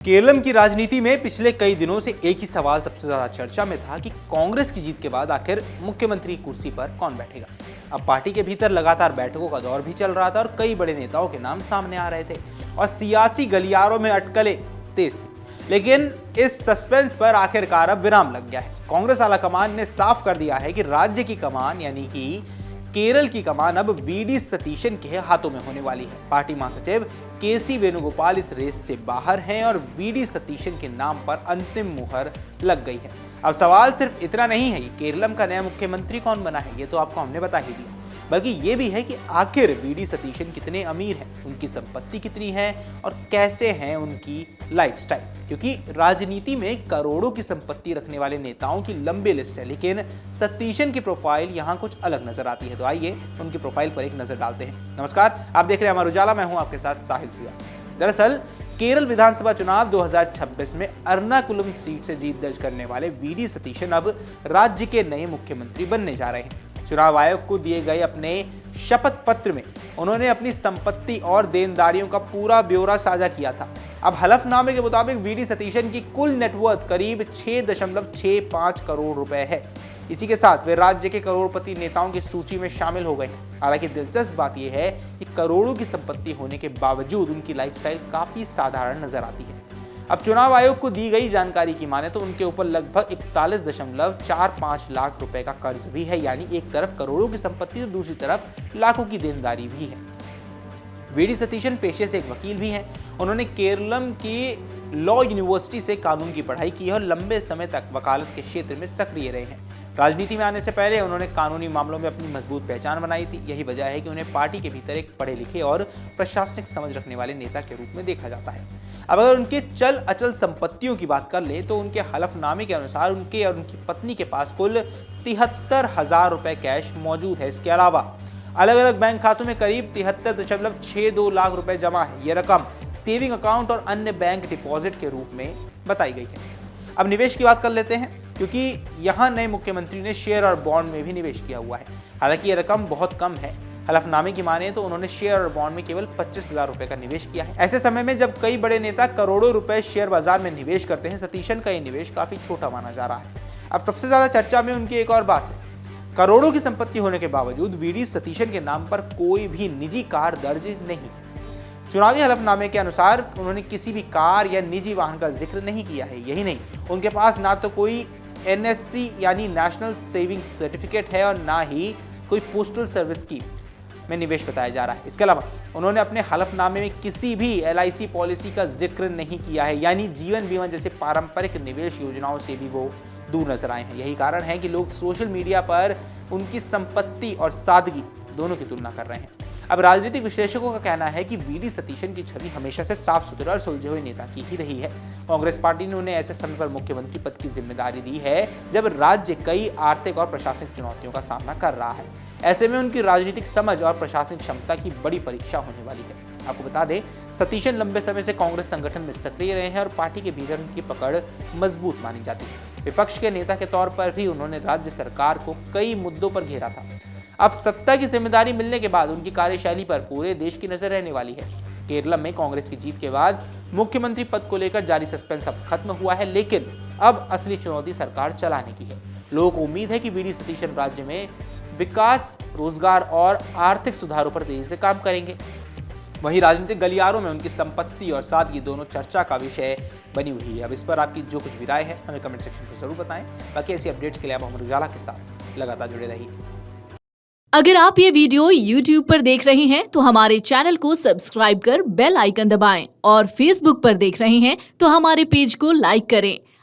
केरलम की राजनीति में पिछले कई दिनों से एक ही सवाल सबसे ज्यादा चर्चा में था कि कांग्रेस की जीत के बाद आखिर मुख्यमंत्री की कुर्सी पर कौन बैठेगा। अब पार्टी के भीतर लगातार बैठकों का दौर भी चल रहा था और कई बड़े नेताओं के नाम सामने आ रहे थे और सियासी गलियारों में अटकलें तेज थी। लेकिन इस सस्पेंस पर आखिरकार अब विराम लग गया है। कांग्रेस आलाकमान ने साफ कर दिया है कि राज्य की कमान यानी कि केरल की कमान अब वीडी सतीशन के हाथों में होने वाली है। पार्टी महासचिव केसी वेणुगोपाल इस रेस से बाहर हैं और वीडी सतीशन के नाम पर अंतिम मुहर लग गई है। अब सवाल सिर्फ इतना नहीं है कि केरलम का नया मुख्यमंत्री कौन बना है, ये तो आपको हमने बता ही दिया, बल्कि ये भी है कि आखिर वीडी सतीशन कितने अमीर हैं, उनकी संपत्ति कितनी है और कैसे हैं उनकी लाइफस्टाइल। क्योंकि राजनीति में करोड़ों की संपत्ति रखने वाले नेताओं की लंबी लिस्ट है, लेकिन सतीशन की प्रोफाइल यहाँ कुछ अलग नजर आती है। तो आइए उनकी प्रोफाइल पर एक नजर डालते हैं। नमस्कार, आप देख रहे हैं अमर उजाला, मैं हूं आपके साथ साहिल सुया। दरअसल केरल विधानसभा चुनाव 2026 में अर्नाकुलम सीट से जीत दर्ज करने वाले वीडी सतीशन अब राज्य के नए मुख्यमंत्री बनने जा रहे हैं। चुनाव आयोग को दिए गए अपने शपथ पत्र में उन्होंने अपनी संपत्ति और देनदारियों का पूरा ब्यौरा साझा किया था। अब हलफनामे के मुताबिक वीडी सतीशन की कुल नेटवर्थ करीब 6.65 करोड़ रुपए है। इसी के साथ वे राज्य के करोड़पति नेताओं की सूची में शामिल हो गए हैं। हालांकि दिलचस्प बात यह है कि करोड़ों की संपत्ति होने के बावजूद उनकी लाइफस्टाइल काफी साधारण नजर आती है। अब चुनाव आयोग को दी गई जानकारी की माने तो उनके ऊपर लगभग 41.45 लाख रुपए का कर्ज भी है, यानी एक तरफ करोड़ों की संपत्ति तो दूसरी तरफ लाखों की देनदारी भी है। वीडी सतीशन पेशे से एक वकील भी हैं। उन्होंने केरलम की लॉ यूनिवर्सिटी से कानून की पढ़ाई की है और लंबे समय तक वकालत के क्षेत्र में सक्रिय रहे हैं। राजनीति में आने से पहले उन्होंने कानूनी मामलों में अपनी मजबूत पहचान बनाई थी। यही वजह है कि उन्हें पार्टी के भीतर एक पढ़े लिखे और प्रशासनिक समझ रखने वाले नेता के रूप में देखा जाता है। अब अगर उनके चल अचल संपत्तियों की बात कर ले तो उनके हलफनामे के अनुसार उनके और उनकी पत्नी के पास कुल 73,000 रुपए कैश मौजूद है। इसके अलावा अलग अलग बैंक खातों में करीब 73.62 लाख रुपए जमा है। यह रकम सेविंग अकाउंट और अन्य बैंक डिपॉजिट के रूप में बताई गई है। अब निवेश की बात कर लेते हैं, क्योंकि यहाँ नए मुख्यमंत्री ने शेयर और बॉन्ड में भी निवेश किया हुआ है। हालांकि यह रकम बहुत कम है। हलफनामे की माने तो उन्होंने शेयर और बॉन्ड में केवल 25,000 रुपए का निवेश किया है। ऐसे समय में जब कई बड़े नेता करोड़ों रुपए शेयर बाजार में निवेश करते हैं, सतीशन का यह निवेश काफी छोटा माना जा रहा है। अब सबसे ज्यादा चर्चा में उनकी एक और बात है। करोड़ों की संपत्ति होने के बावजूद वीडी सतीशन के नाम पर कोई भी निजी कार दर्ज नहीं है। चुनावी हलफनामे के अनुसार उन्होंने किसी भी कार या निजी वाहन का जिक्र नहीं किया है। यही नहीं, उनके पास ना तो कोई एनएससी यानी नेशनल सेविंग सर्टिफिकेट है और ना ही कोई पोस्टल सर्विस की में निवेश बताया जा रहा है। इसके अलावा उन्होंने अपने हलफनामे में किसी भी एलआईसी पॉलिसी का जिक्र नहीं किया है, यानी जीवन बीमा जैसे पारंपरिक निवेश योजनाओं से भी वो दूर नजर आए हैं। यही कारण है कि लोग सोशल मीडिया पर उनकी संपत्ति और सादगी दोनों की तुलना कर रहे हैं। अब राजनीतिक विश्लेषकों का कहना है कि वीडी सतीशन की छवि हमेशा से साफ सुथरे और सुलझे हुए नेता की ही रही है। कांग्रेस पार्टी ने उन्हें ऐसे समय पर मुख्यमंत्री पद की जिम्मेदारी दी है जब राज्य कई आर्थिक और प्रशासनिक चुनौतियों का सामना कर रहा है। ऐसे में उनकी राजनीतिक समझ और प्रशासनिक क्षमता की बड़ी परीक्षा होने वाली है। आपको बता दें, सतीशन लंबे समय से कांग्रेस संगठन में सक्रिय रहे हैं और पार्टी के भीतर उनकी पकड़ मजबूत मानी जाती है। विपक्ष के नेता के तौर पर भी उन्होंने राज्य सरकार को कई मुद्दों पर घेरा था। अब सत्ता की जिम्मेदारी मिलने के बाद उनकी कार्यशैली पर पूरे देश की नजर रहने वाली है। केरलम में कांग्रेस की जीत के बाद मुख्यमंत्री पद को लेकर जारी सस्पेंस अब खत्म हुआ है, लेकिन अब असली चुनौती सरकार चलाने की है। लोगों को उम्मीद है कि वीडी सतीशन राज्य में विकास, रोजगार और आर्थिक सुधारों पर तेजी से काम करेंगे। वहीं राजनीतिक गलियारों में उनकी संपत्ति और सादगी दोनों चर्चा का विषय बनी हुई है। अब इस पर आपकी जो कुछ भी राय है हमें कमेंट सेक्शन में जरूर बताएं। बाकी ऐसी अपडेट्स के लिए आप अमर उजाला के साथ लगातार जुड़े रहिए। अगर आप ये वीडियो YouTube पर देख रहे हैं तो हमारे चैनल को सब्सक्राइब कर बेल आइकन दबाएं और Facebook पर देख रहे हैं तो हमारे पेज को लाइक करें।